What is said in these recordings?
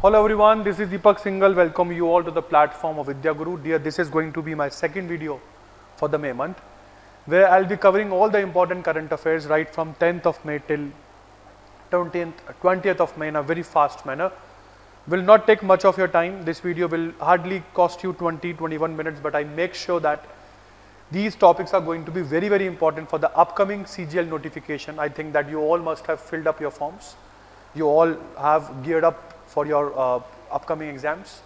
Hello everyone, this is Deepak Singhal. Welcome you all to the platform of Vidya Guru. Dear, this is going to be my second video for the May month, where I'll be covering all the important current affairs right from 10th of May till 20th of May in a very fast manner. Will not take much of your time. This video will hardly cost you 20-21 minutes, but I make sure that these topics are going to be very important for the upcoming CGL notification. I think that you all must have filled up your forms. You all have geared up for your upcoming exams,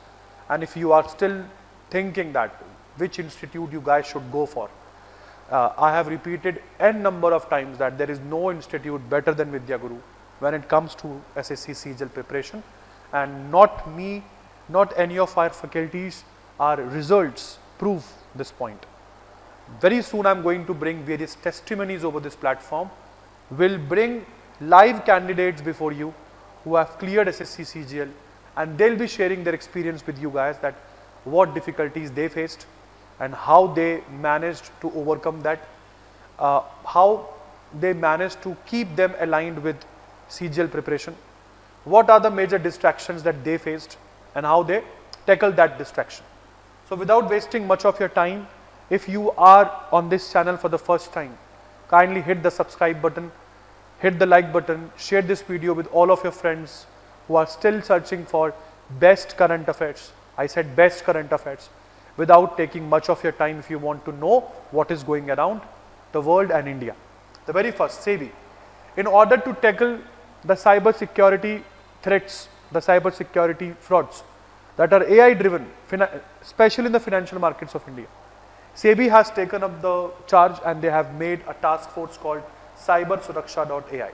and if you are still thinking that which institute you guys should go for, I have repeated n number of times that there is no institute better than Vidya Guru when it comes to SSC CGL preparation, and not me, not any of our faculties, our results prove this point. Very soon I am going to bring various testimonies over this platform. Will bring live candidates before you who have cleared SSC CGL, and they'll be sharing their experience with you guys, that what difficulties they faced and how they managed to overcome that, how they managed to keep them aligned with CGL preparation, what are the major distractions that they faced and how they tackled that distraction. So without wasting much of your time, if you are on this channel for the first time, kindly hit the subscribe button, hit the like button, share this video with all of your friends who are still searching for best current affairs. I said best current affairs, without taking much of your time if you want to know what is going around the world and India. The very first, SEBI. In order to tackle the cyber security threats, the cyber security frauds that are AI driven, especially in the financial markets of India, SEBI has taken up the charge and they have made a task force called cybersuraksha.ai.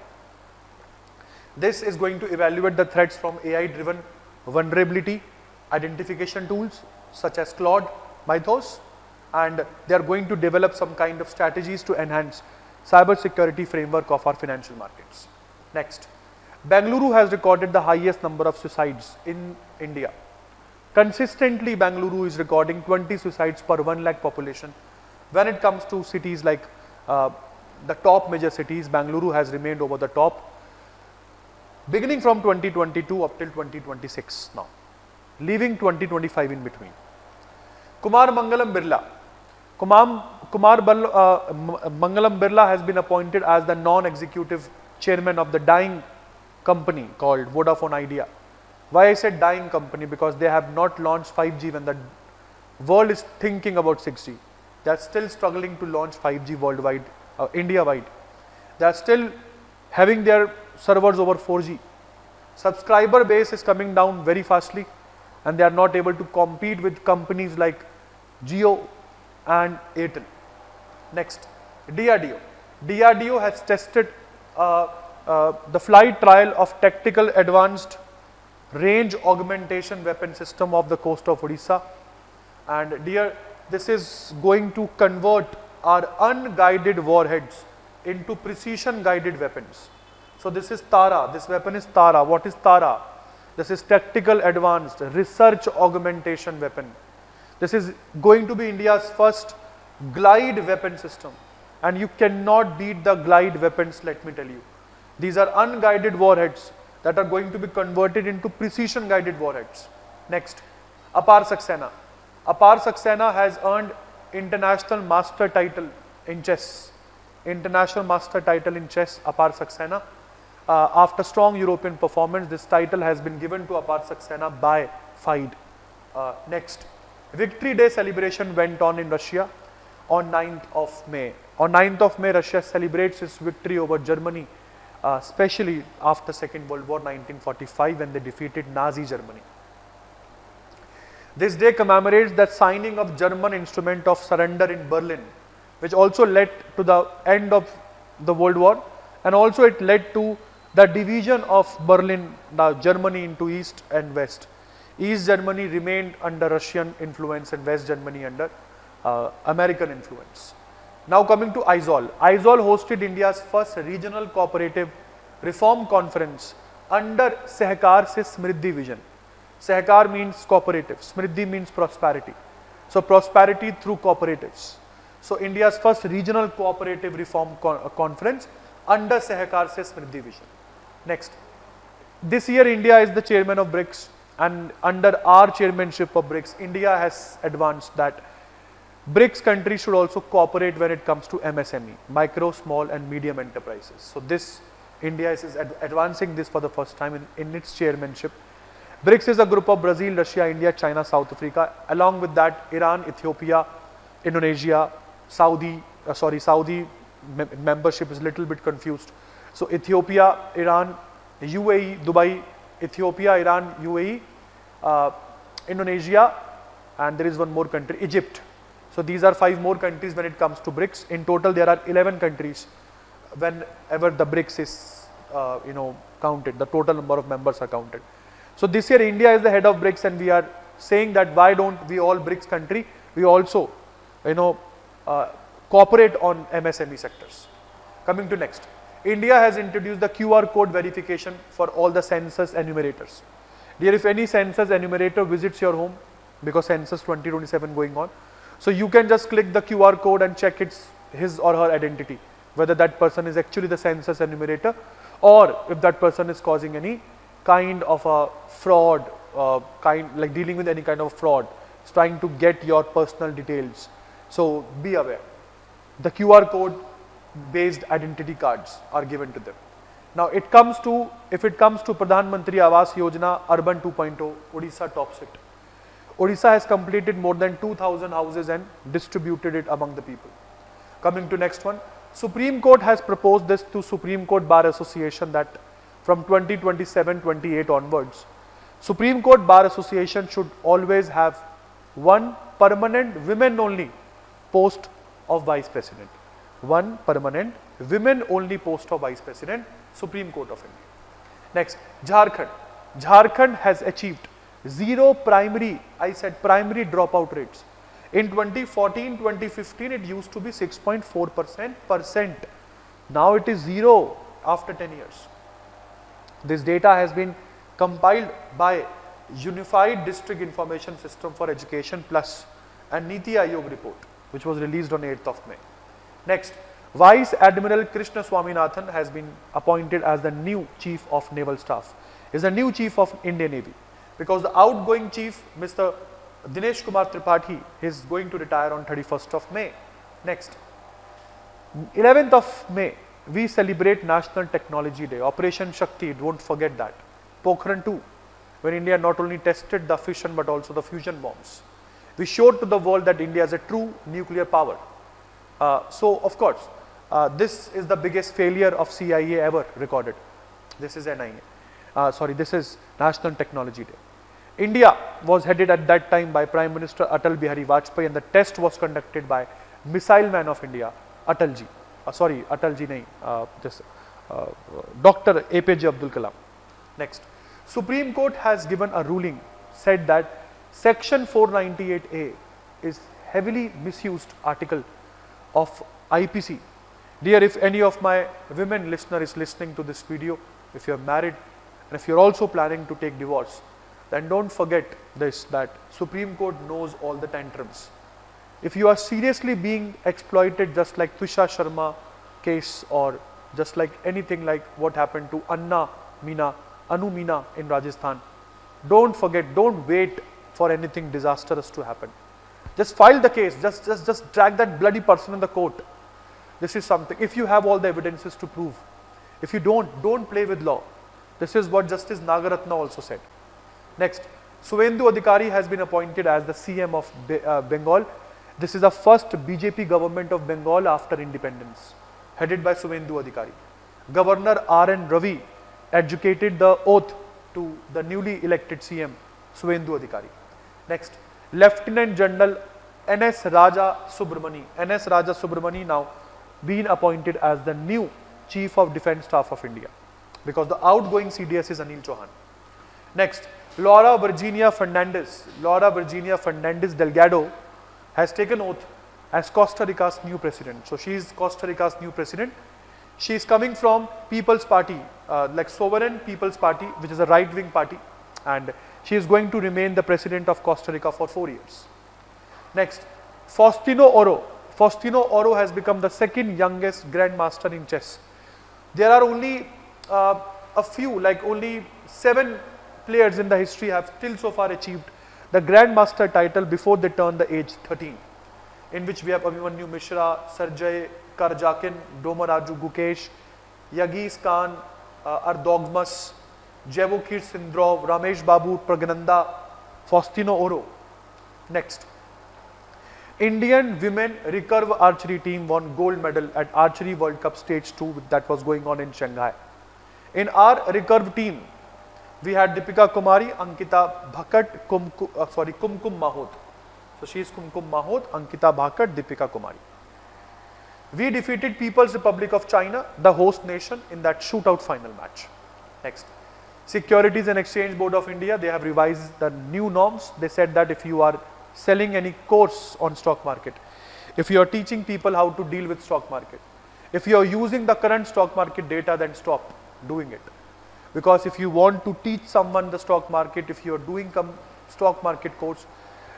This is going to evaluate the threats from AI driven vulnerability identification tools such as Claude, Mythos, and they are going to develop some kind of strategies to enhance cyber security framework of our financial markets. Next, Bengaluru has recorded the highest number of suicides in India. Consistently, Bengaluru is recording 20 suicides per 1 lakh population. When it comes to cities like the top major cities, Bengaluru has remained over the top, beginning from 2022 up till 2026 now, leaving 2025 in between. Kumar Mangalam Birla has been appointed as the non-executive chairman of the dying company called Vodafone Idea. Why I said dying company? Because they have not launched 5G when the world is thinking about 6G. They are still struggling to launch 5G worldwide, India-wide. They are still having their servers over 4G. Subscriber base is coming down very fastly, and they are not able to compete with companies like Jio and Airtel. Next, DRDO. DRDO has tested the flight trial of tactical advanced range augmentation weapon system of the coast of Odisha, and this is going to convert our unguided warheads into precision guided weapons. So this is TARA, this weapon is TARA. What is TARA? This is Tactical Advanced Research Augmentation Weapon. This is going to be India's first glide weapon system, and you cannot beat the glide weapons, let me tell you. These are unguided warheads that are going to be converted into precision guided warheads. Next, Apar Saxena. Apar Saxena has earned International Master title in chess. International Master title in chess, Apar Saxena. After strong European performance, this title has been given to Apar Saxena by FIDE. Next, Victory Day celebration went on in Russia on 9th of May. On 9th of May, Russia celebrates its victory over Germany, especially after Second World War 1945 when they defeated Nazi Germany. This day commemorates the signing of German instrument of surrender in Berlin, which also led to the end of the World War, and also it led to the division of Berlin, Germany, into East and West. East Germany remained under Russian influence and West Germany under American influence. Now coming to Aizawl. Aizawl hosted India's first regional cooperative reform conference under Sehkar se Smriddhi vision. Sehkar means cooperative, Smriddhi means prosperity. So prosperity through cooperatives. So India's first regional cooperative reform conference under Sehkar se Smriddhi vision. Next, this year India is the chairman of BRICS. and under our chairmanship of BRICS, India has advanced that BRICS countries should also cooperate when it comes to MSME, micro, small and medium enterprises. So this, India is advancing this for the first time in its chairmanship. BRICS is a group of Brazil, Russia, India, China, South Africa. Along with that, Iran, Ethiopia, Indonesia, Saudi membership is a little bit confused. So Ethiopia, Iran, UAE, Dubai, Ethiopia, Iran, UAE, Indonesia, and there is one more country, Egypt. So these are 5 more countries when it comes to BRICS. In total, there are 11 countries whenever the BRICS is counted. The total number of members are counted. So this year, India is the head of BRICS, and we are saying that why don't we all BRICS country, we also cooperate on MSME sectors. Coming to next, India has introduced the QR code verification for all the census enumerators. Dear, if any census enumerator visits your home, because census 2027 going on, so you can just click the QR code and check his or her identity, whether that person is actually the census enumerator, or if that person is causing any kind of a fraud, like dealing with any kind of fraud, is trying to get your personal details. So be aware. The QR code based identity cards are given to them. Now if it comes to Pradhan Mantri Awas Yojana Urban 2.0, Odisha tops it. Odisha has completed more than 2,000 houses and distributed it among the people. Coming to next one, Supreme Court has proposed this to Supreme Court Bar Association that from 2027-28 onwards, Supreme Court Bar Association should always have one permanent women only post of Vice President. One permanent women only post of Vice President, Supreme Court of India. Next, Jharkhand. Jharkhand has achieved zero primary primary dropout rates. In 2014-2015, it used to be 6.4%. Now it is zero after 10 years. This data has been compiled by Unified District Information System for Education Plus and Niti Aayog report, which was released on 8th of May. Next, Vice Admiral Krishna Swaminathan has been appointed as the new Chief of Naval Staff, is the new Chief of Indian Navy, because the outgoing Chief, Mr. Dinesh Kumar Tripathi, is going to retire on 31st of May. Next, 11th of May, we celebrate National Technology Day, Operation Shakti, don't forget that. Pokhran 2, when India not only tested the fission but also the fusion bombs. We showed to the world that India is a true nuclear power. So of course, this is the biggest failure of CIA ever recorded. This is NIA. This is National Technology Day. India was headed at that time by Prime Minister Atal Bihari Vajpayee, and the test was conducted by Missile Man of India, Atalji. Dr. APJ Abdul Kalam. Next, Supreme Court has given a ruling, said that Section 498A is heavily misused article of IPC. Dear, if any of my women listener is listening to this video, if you are married and if you are also planning to take divorce, then don't forget this, that Supreme Court knows all the tantrums. If you are seriously being exploited, just like Twisha Sharma case, or just like anything like what happened to Anu Meena in Rajasthan, don't forget, don't wait for anything disastrous to happen. Just file the case, just drag that bloody person in the court. This is something, if you have all the evidences to prove. If you don't play with law. This is what Justice Nagaratna also said. Next, Suvendu Adhikari has been appointed as the CM of Bengal. This is the first BJP government of Bengal after independence, headed by Suvendu Adhikari. Governor R.N. Ravi adjudicated the oath to the newly elected CM, Suvendu Adhikari. Next, Lieutenant General N.S. Raja Subramani. N.S. Raja Subramani now been appointed as the new Chief of Defence Staff of India, because the outgoing CDS is Anil Chauhan. Next, Laura Virginia Fernandez Delgado has taken oath as Costa Rica's new president. So she is Costa Rica's new president. She is coming from People's Party, like Sovereign People's Party, which is a right-wing party, and she is going to remain the president of Costa Rica for 4 years. Next, Faustino Oro has become the second youngest grandmaster in chess. There are only a few, like only 7 players in the history have still so far achieved the Grandmaster title before they turn the age 13, in which we have Abhimanyu Mishra, Sarjay Karjakin, Domaraju Gukesh, Yagis Khan, Ardogmas, Jevokir Sindrov, Ramesh Babu Pragnanda, Faustino Oro. Next, Indian women recurve archery team won gold medal at Archery World Cup Stage 2 that was going on in Shanghai. In our recurve team, we had Deepika Kumari, Ankita Bhakat, Kumkum Mahot. So she is Kumkum Mahot, Ankita Bhakat, Deepika Kumari. We defeated People's Republic of China, the host nation, in that shootout final match. Next, Securities and Exchange Board of India, they have revised the new norms. They said that if you are selling any course on stock market, if you are teaching people how to deal with stock market, if you are using the current stock market data, then stop doing it. Because if you want to teach someone the stock market, if you are doing stock market course,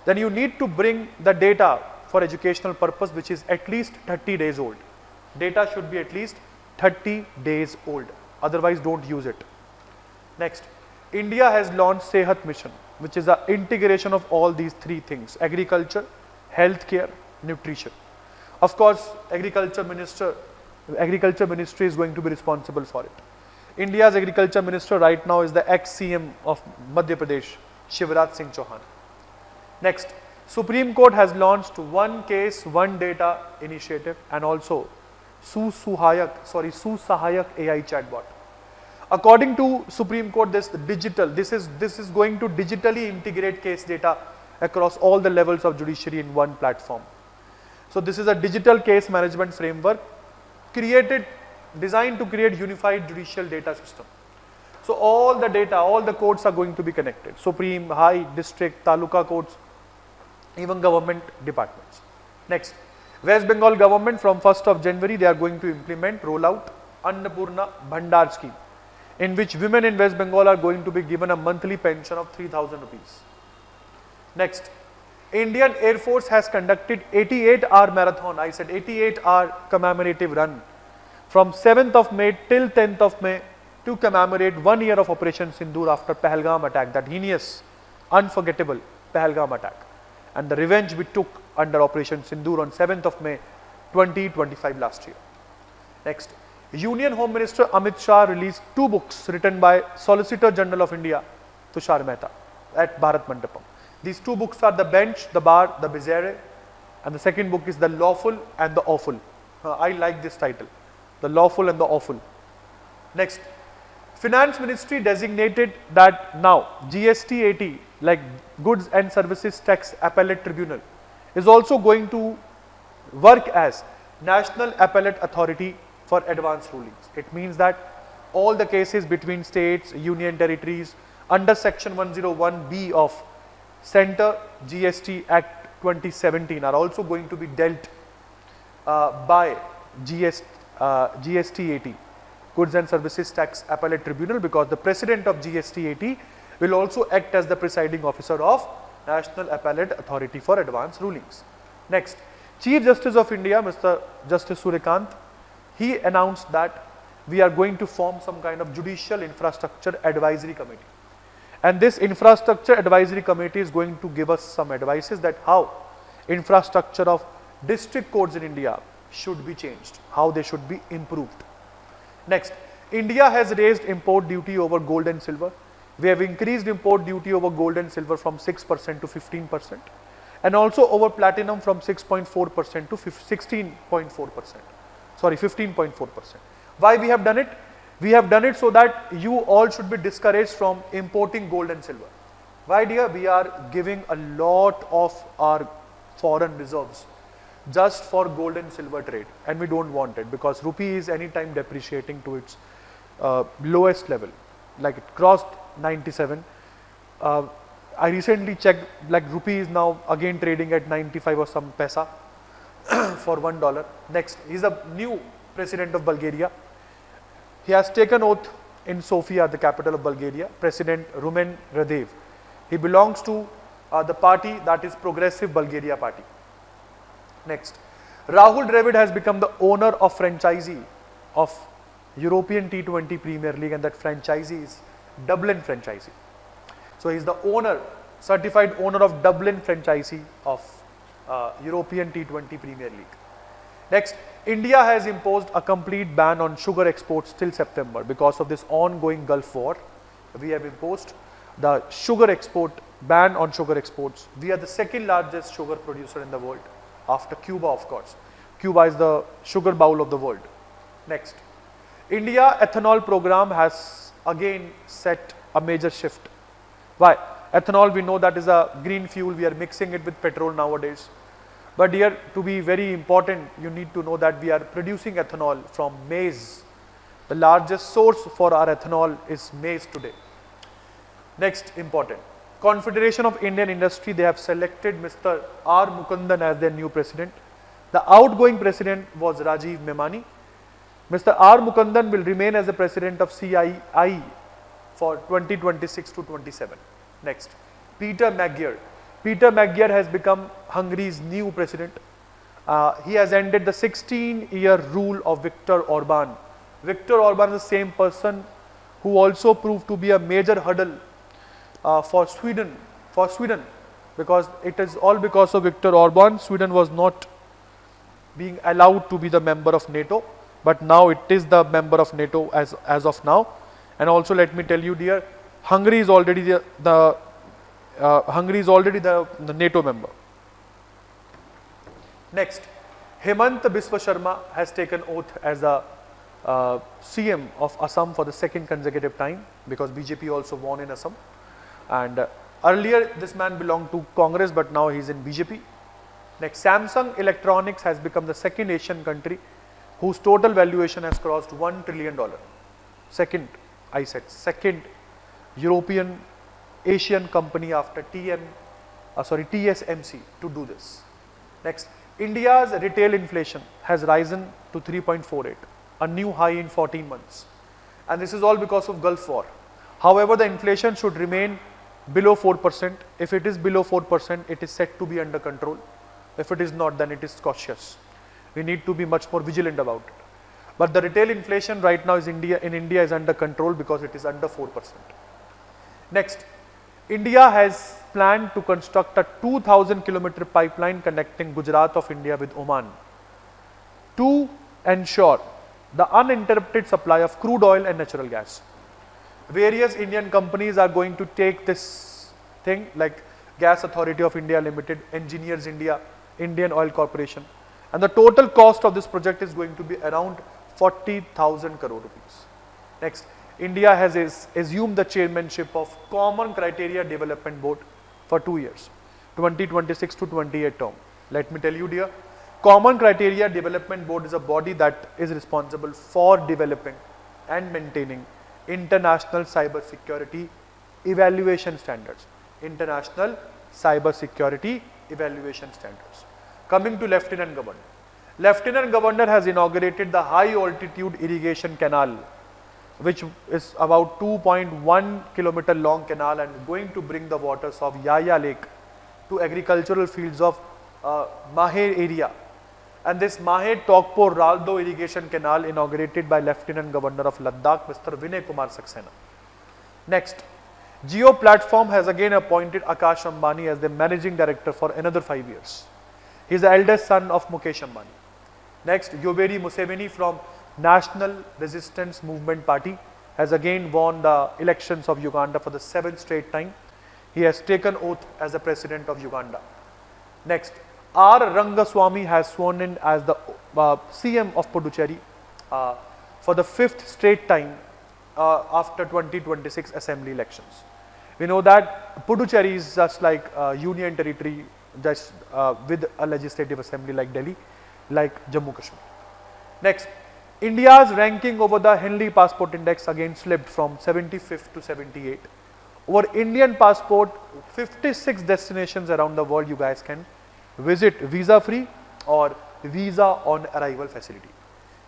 then you need to bring the data for educational purpose, which is at least 30 days old. Data should be at least 30 days old. Otherwise, don't use it. Next, India has launched Sehat Mission, which is an integration of all these three things: agriculture, healthcare, nutrition. Of course, agriculture ministry is going to be responsible for it. India's agriculture minister right now is the ex-CM of Madhya Pradesh, Shivraj Singh Chauhan. Next, Supreme Court has launched One Case, One Data initiative and also Susahayak AI chatbot. According to Supreme Court, this is going to digitally integrate case data across all the levels of judiciary in one platform. So this is a digital case management framework designed to create unified judicial data system. So all the data, all the courts are going to be connected: Supreme, High, District, Taluka courts, even government departments. Next, West Bengal government from 1st of January, they are going to roll out Annapurna Bhandar scheme, in which women in West Bengal are going to be given a monthly pension of 3,000 rupees. Next, Indian Air Force has conducted 88-hour marathon, I said 88-hour commemorative run from 7th of May till 10th of May to commemorate 1 year of Operation Sindoor after Pahalgam attack, that heinous, unforgettable Pahalgam attack, and the revenge we took under Operation Sindoor on 7th of May 2025 last year. Next, Union Home Minister Amit Shah released 2 books written by Solicitor General of India Tushar Mehta at Bharat Mandapam. These 2 books are The Bench, The Bar, The Bizarre, and the second book is The Lawful and the Awful. I like this title, The Lawful and the Awful. Next, Finance Ministry designated that now GST-80, like Goods and Services Tax Appellate Tribunal, is also going to work as National Appellate Authority for advance rulings. It means that all the cases between states, union territories under section 101B of Center GST Act 2017 are also going to be dealt by GST-80, Goods and Services Tax Appellate Tribunal, because the president of GST-80 will also act as the presiding officer of National Appellate Authority for advance rulings. Next, Chief Justice of India, Mr. Justice Suryakant, he announced that we are going to form some kind of Judicial Infrastructure Advisory Committee. And this Infrastructure Advisory Committee is going to give us some advices that how infrastructure of district courts in India should be changed, how they should be improved. Next, India has raised import duty over gold and silver. We have increased import duty over gold and silver from 6% to 15%, and also over platinum from 6.4% to 16.4%. Sorry, 15.4%. Why we have done it? We have done it so that you all should be discouraged from importing gold and silver. Why, dear? We are giving a lot of our foreign reserves just for gold and silver trade, and we don't want it because rupee is anytime depreciating to its lowest level, like it crossed 97. I recently checked, like rupee is now again trading at 95 or some paisa for $1. Next, he is a new president of Bulgaria. He has taken oath in Sofia, the capital of Bulgaria, President Rumen Radev. He belongs to the party that is Progressive Bulgaria Party. Next, Rahul Dravid has become the owner of franchisee of European T20 Premier League, and that franchisee is Dublin franchisee. So he is the owner, certified owner of Dublin franchisee of European T20 Premier League. Next, India has imposed a complete ban on sugar exports till September because of this ongoing Gulf War. We have imposed the sugar export ban on sugar exports. We are the second largest sugar producer in the world after Cuba, of course. Cuba is the sugar bowl of the world. Next, India ethanol program has again set a major shift. Why? Ethanol, we know that is a green fuel. We are mixing it with petrol nowadays. But here, to be very important, you need to know that we are producing ethanol from maize. The largest source for our ethanol is maize today. Next, important. Confederation of Indian Industry, they have selected Mr. R. Mukundan as their new president. The outgoing president was Rajiv Memani. Mr. R. Mukundan will remain as the president of CII for 2026 to 27. Next, Peter Magyar. Peter Magyar has become Hungary's new president. He has ended the 16-year rule of Viktor Orban. Viktor Orban is the same person who also proved to be a major hurdle for Sweden, because it is all because of Viktor Orban. Sweden was not being allowed to be the member of NATO, but now it is the member of NATO as of now. And also, let me tell you, dear, Hungary is already the NATO member. Next, Hemant Biswa Sharma has taken oath as the CM of Assam for the second consecutive time, because BJP also won in Assam. And earlier this man belonged to Congress, but now he is in BJP. Next, Samsung Electronics has become the second Asian country whose total valuation has crossed $1 trillion. Second European Asian company after TSMC to do this. Next, India's retail inflation has risen to 3.48, a new high in 14 months. And this is all because of Gulf War. However, the inflation should remain below 4%. If it is below 4%, it is said to be under control. If it is not, then it is cautious. We need to be much more vigilant about it. But the retail inflation right now in India is under control because it is under 4%. Next, India has planned to construct a 2,000-kilometer pipeline connecting Gujarat of India with Oman to ensure the uninterrupted supply of crude oil and natural gas. Various Indian companies are going to take this thing, like Gas Authority of India Limited, Engineers India, Indian Oil Corporation, and the total cost of this project is going to be around 40,000 crore rupees. Next, India has assumed the chairmanship of Common Criteria Development Board for 2 years, 2026 to 28 term. Let me tell you, dear, Common Criteria Development Board is a body that is responsible for developing and maintaining international cyber security evaluation standards. International cyber security evaluation standards. Coming to Lieutenant Governor. Lieutenant Governor has inaugurated the high altitude irrigation canal, which is about 2.1 kilometer long canal and going to bring the waters of Yaya Lake to agricultural fields of Mahe area. And this Mahe Tokpur Raldo irrigation canal inaugurated by Lieutenant Governor of Ladakh, Mr. Vinay Kumar Saxena. Next, Jio Platform has again appointed Akash Ambani as the managing director for another 5 years. He is the eldest son of Mukesh Ambani. Next, Yoweri Museveni from National Resistance Movement Party has again won the elections of Uganda for the 7th straight time. He has taken oath as the president of Uganda. Next, R. Rangaswamy has sworn in as the CM of Puducherry for the 5th straight time after 2026 assembly elections. We know that Puducherry is just like a union territory, just with a legislative assembly like Delhi, like Jammu Kashmir. Next, India's ranking over the Henley Passport Index again slipped from 75th to 78. Over Indian passport, 56 destinations around the world you guys can visit visa-free or visa on arrival facility.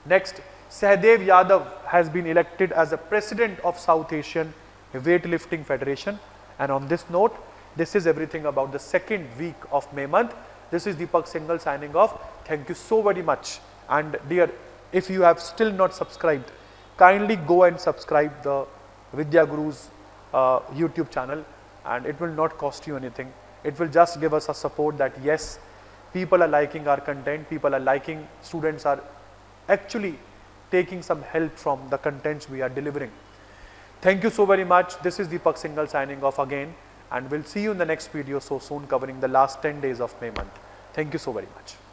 Next, Sahdev Yadav has been elected as the president of South Asian Weightlifting Federation. And on this note, this is everything about the second week of May month. This is Deepak Singhal signing off. Thank you so very much. And dear, if you have still not subscribed, kindly go and subscribe the Vidya Guru's YouTube channel and it will not cost you anything. It will just give us a support that yes, people are liking our content, people are liking, students are actually taking some help from the contents we are delivering. Thank you so very much. This is Deepak Singhal signing off again, and we'll see you in the next video so soon, covering the last 10 days of May month. Thank you so very much.